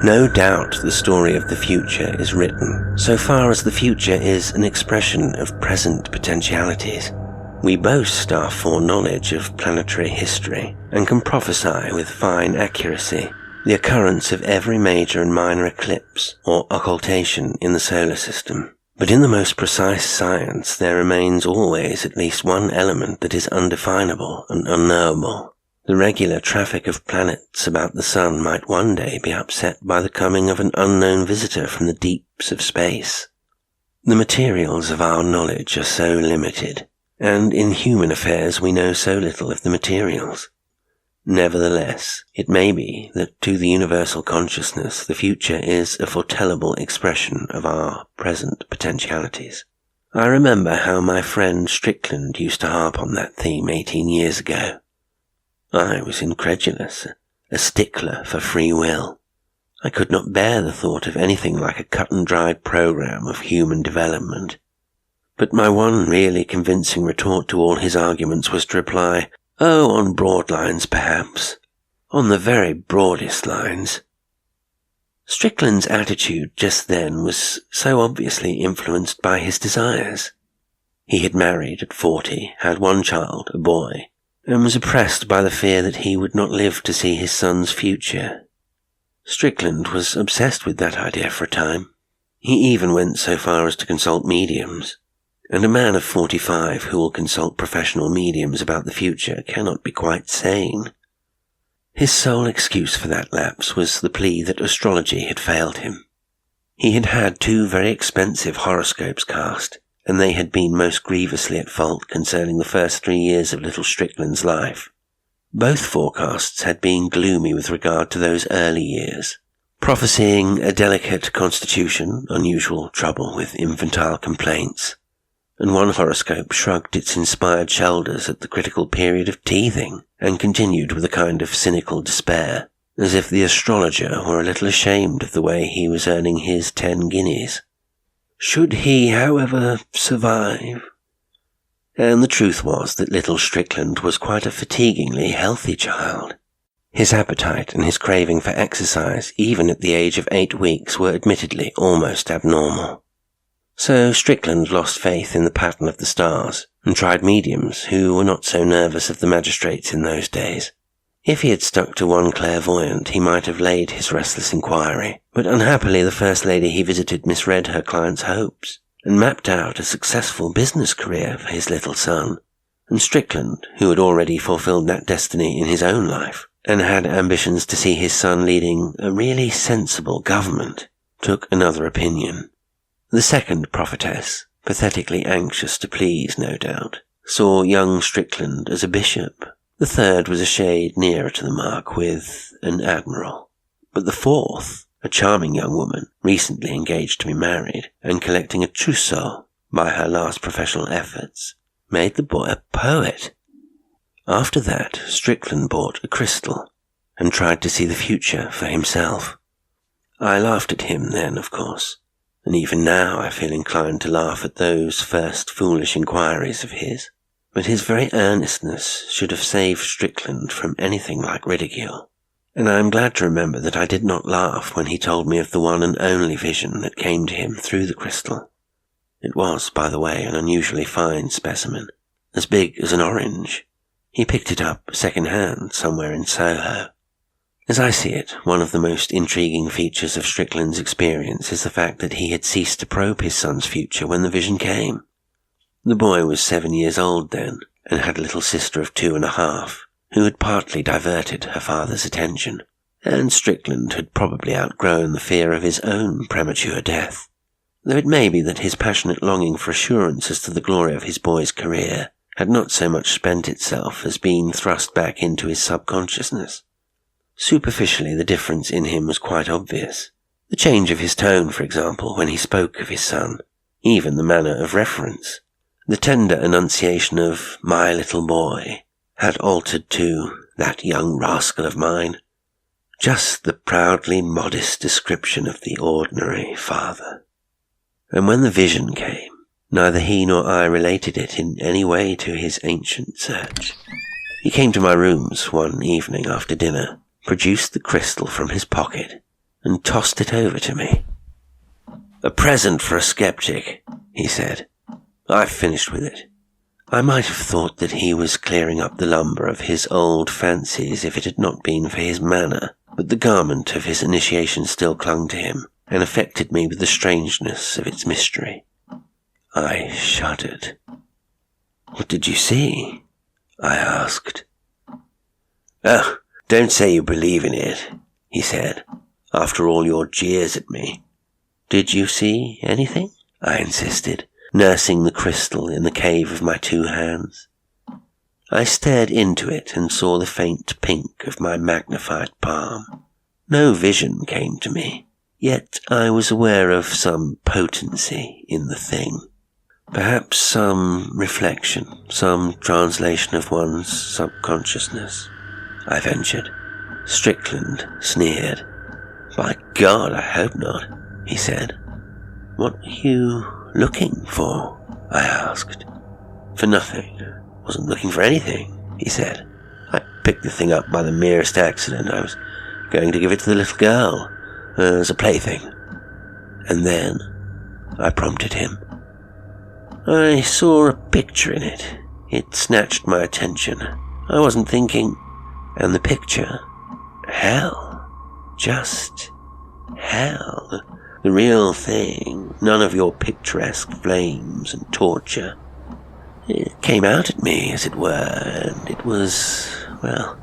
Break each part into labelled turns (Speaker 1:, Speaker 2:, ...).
Speaker 1: No doubt the story of the future is written, so far as the future is an expression of present potentialities. We boast our foreknowledge of planetary history and can prophesy with fine accuracy the occurrence of every major and minor eclipse or occultation in the solar system. But in the most precise science there remains always at least one element that is undefinable and unknowable. The regular traffic of planets about the sun might one day be upset by the coming of an unknown visitor from the deeps of space. The materials of our knowledge are so limited, and in human affairs we know so little of the materials. Nevertheless, it may be that to the universal consciousness the future is a foretellable expression of our present potentialities. I remember how my friend Strickland used to harp on that theme 18 years ago. I was incredulous, a stickler for free will. I could not bear the thought of anything like a cut-and-dried program of human development. But my one really convincing retort to all his arguments was to reply, "Oh, on broad lines perhaps. On the very broadest lines." Strickland's attitude just then was so obviously influenced by his desires. He had married at 40, had one child, a boy, and was oppressed by the fear that he would not live to see his son's future. Strickland was obsessed with that idea for a time. He even went so far as to consult mediums, and a man of 45 who will consult professional mediums about the future cannot be quite sane. His sole excuse for that lapse was the plea that astrology had failed him. He had had 2 very expensive horoscopes cast, and they had been most grievously at fault concerning the first 3 years of little Strickland's life. Both forecasts had been gloomy with regard to those early years, prophesying a delicate constitution, unusual trouble with infantile complaints, and one horoscope shrugged its inspired shoulders at the critical period of teething, and continued with a kind of cynical despair, as if the astrologer were a little ashamed of the way he was earning his 10 guineas. Should he, however, survive? And the truth was that little Strickland was quite a fatiguingly healthy child. His appetite and his craving for exercise, even at the age of 8 weeks, were admittedly almost abnormal. So Strickland lost faith in the pattern of the stars, and tried mediums who were not so nervous of the magistrates in those days. If he had stuck to one clairvoyant, he might have laid his restless inquiry, but unhappily the first lady he visited misread her client's hopes, and mapped out a successful business career for his little son. And Strickland, who had already fulfilled that destiny in his own life, and had ambitions to see his son leading a really sensible government, took another opinion. The second prophetess, pathetically anxious to please, no doubt, saw young Strickland as a bishop. The third was a shade nearer to the mark, with an admiral. But the fourth, a charming young woman, recently engaged to be married, and collecting a trousseau by her last professional efforts, made the boy a poet. After that, Strickland bought a crystal, and tried to see the future for himself. I laughed at him then, of course, and even now I feel inclined to laugh at those first foolish inquiries of his. But his very earnestness should have saved Strickland from anything like ridicule, and I am glad to remember that I did not laugh when he told me of the one and only vision that came to him through the crystal. It was, by the way, an unusually fine specimen, as big as an orange. He picked it up second-hand somewhere in Soho. As I see it, one of the most intriguing features of Strickland's experience is the fact that he had ceased to probe his son's future when the vision came. The boy was 7 years old then, and had a little sister of 2.5, who had partly diverted her father's attention, and Strickland had probably outgrown the fear of his own premature death, though it may be that his passionate longing for assurance as to the glory of his boy's career had not so much spent itself as been thrust back into his subconsciousness. Superficially, the difference in him was quite obvious. The change of his tone, for example, when he spoke of his son, even the manner of reference. The tender enunciation of "my little boy" had altered to "that young rascal of mine." Just the proudly modest description of the ordinary father. And when the vision came, neither he nor I related it in any way to his ancient search. He came to my rooms one evening after dinner, produced the crystal from his pocket, and tossed it over to me. "A present for a skeptic," he said. "I've finished with it." I might have thought that he was clearing up the lumber of his old fancies if it had not been for his manner, but the garment of his initiation still clung to him, and affected me with the strangeness of its mystery. I shuddered. "What did you see?" I asked. "Oh, don't say you believe in it," he said, "after all your jeers at me." "Did you see anything?" I insisted, nursing the crystal in the cave of my 2 hands. I stared into it and saw the faint pink of my magnified palm. No vision came to me, yet I was aware of some potency in the thing. Perhaps some reflection, some translation of one's subconsciousness, I ventured. Strickland sneered. "By God, I hope not," he said. "What were you looking for?" I asked. "For nothing. Wasn't looking for anything," he said. "I picked the thing up by the merest accident. I was going to give it to the little girl, as a plaything." "And then?" I prompted him. "I saw a picture in it. It snatched my attention. I wasn't thinking. And the picture? Hell. Just hell. The real thing. None of your picturesque flames and torture. It came out at me, as it were, and it was, well,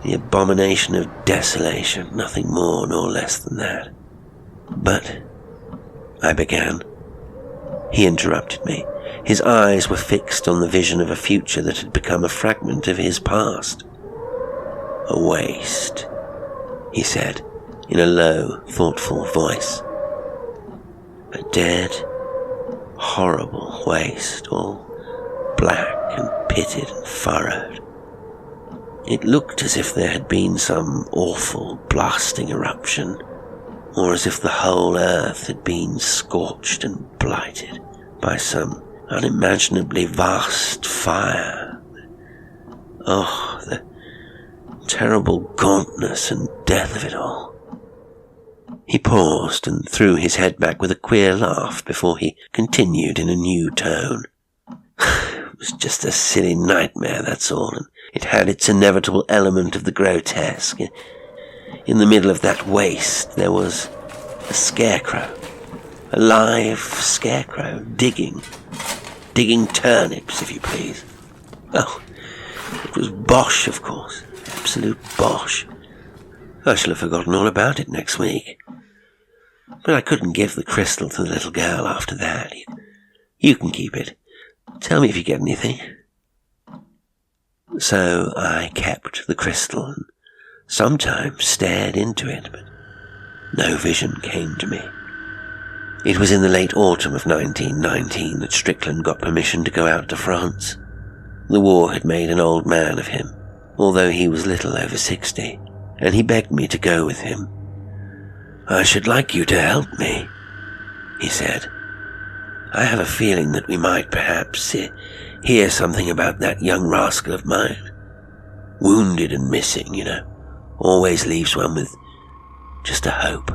Speaker 1: the abomination of desolation, nothing more nor less than that." "But," I began. He interrupted me. His eyes were fixed on the vision of a future that had become a fragment of his past. "A waste," he said, in a low, thoughtful voice. "A dead, horrible waste, all black and pitted and furrowed. It looked as if there had been some awful blasting eruption, or as if the whole earth had been scorched and blighted by some unimaginably vast fire. Oh, the terrible gauntness and death of it all." He paused and threw his head back with a queer laugh before he continued in a new tone. "It was just a silly nightmare, that's all, and it had its inevitable element of the grotesque. In the middle of that waste there was a scarecrow, a live scarecrow, digging turnips, if you please. Oh, it was bosh, of course, absolute bosh. I shall have forgotten all about it next week. But I couldn't give the crystal to the little girl after that. You can keep it. Tell me if you get anything." So I kept the crystal and sometimes stared into it, but no vision came to me. It was in the late autumn of 1919 that Strickland got permission to go out to France. The war had made an old man of him, although he was little over 60, and he begged me to go with him. "I should like you to help me," he said. "I have a feeling that we might perhaps hear something about that young rascal of mine. Wounded and missing, you know, always leaves one with just a hope."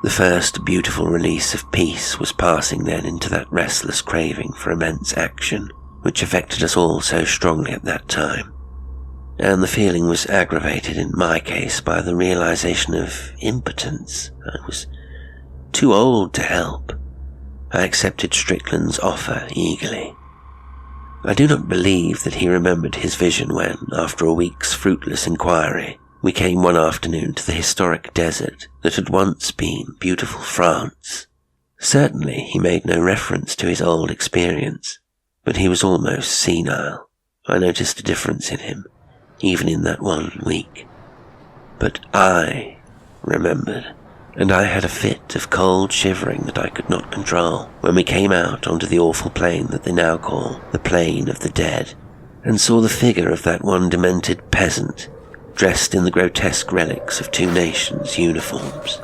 Speaker 1: The first beautiful release of peace was passing then into that restless craving for immense action, which affected us all so strongly at that time. And the feeling was aggravated in my case by the realization of impotence. I was too old to help. I accepted Strickland's offer eagerly. I do not believe that he remembered his vision when, after a week's fruitless inquiry, we came one afternoon to the historic desert that had once been beautiful France. Certainly he made no reference to his old experience, but he was almost senile. I noticed a difference in him, even in that 1 week. But I remembered, and I had a fit of cold shivering that I could not control when we came out onto the awful plain that they now call the Plain of the Dead, and saw the figure of that one demented peasant, dressed in the grotesque relics of 2 nations' uniforms.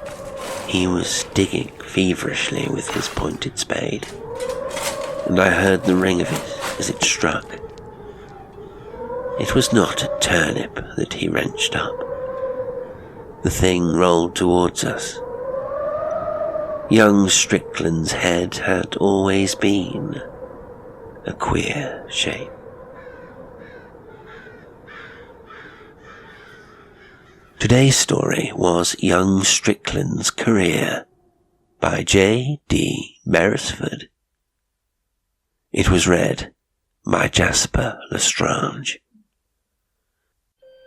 Speaker 1: He was digging feverishly with his pointed spade, and I heard the ring of it as it struck. It was not a turnip that he wrenched up. The thing rolled towards us. Young Strickland's head had always been a queer shape. Today's story was Young Strickland's Career by J.D. Beresford. It was read by Jasper L'Estrange.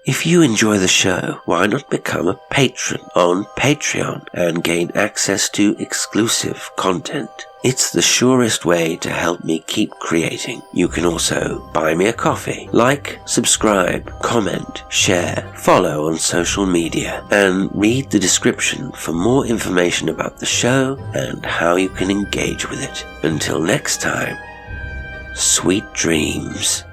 Speaker 1: If you enjoy the show, why not become a patron on Patreon and gain access to exclusive content? It's the surest way to help me keep creating. You can also buy me a coffee, like, subscribe, comment, share, follow on social media, and read the description for more information about the show and how you can engage with it. Until next time, sweet dreams.